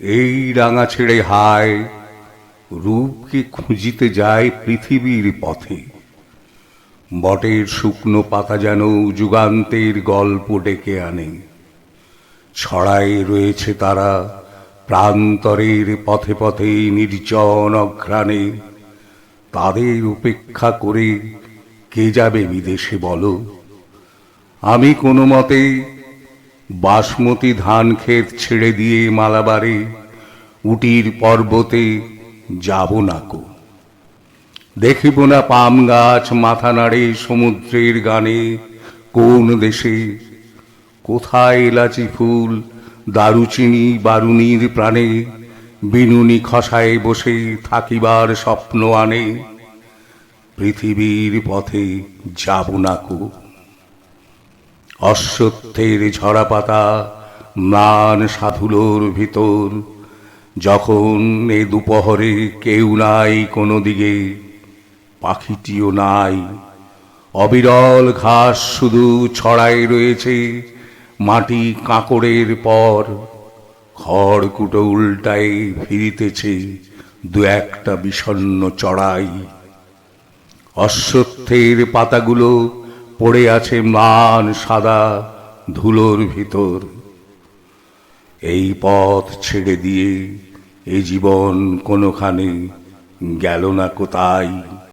এই ডাঙা ছেড়ে হায় রূপকে খুঁজিতে যায় পৃথিবীর পথে। বটের শুকনো পাতা যেন যুগান্তের গল্প ডেকে আনে। ছড়ায় রয়েছে তারা প্রান্তরের পথে পথে নির্জন অঘ্রাণে। তাদের উপেক্ষা করে কে যাবে বিদেশে বলো? আমি কোনো মতে বাসমতি ধান ক্ষেত ছেড়ে দিয়ে মালাবারে উটির পর্বতে যাব না কো। দেখিব না পাম গাছ মাথা নাড়ে সমুদ্রের গানে। কোন দেশে কোথায় এলাচি ফুল দারুচিনি বারুনির প্রাণে বিনুনি খসায় বসে থাকিবার স্বপ্ন আনে। পৃথিবীর পথে যাব না কো। অশ্বত্থের ঝরা পাতা ম্লান সাধুলোর ভিতর, যখন এ দুপহরে কেউ নাই কোনো দিকে, পাখিটিও নাই। অবিরল ঘাস শুধু ছড়ায় রয়েছে মাটি কাঁকড়ের পর। খড়কুটো উল্টায় ফিরিতেছে দু একটা বিষণ্ণ চড়াই। অশ্বত্থের পাতাগুলো পড়ে আছে ম্লান সাদা ধুলোর ভিতর। এই পথ ছেড়ে দিয়ে এ জীবন কোনোখানে গেল না কোথায়।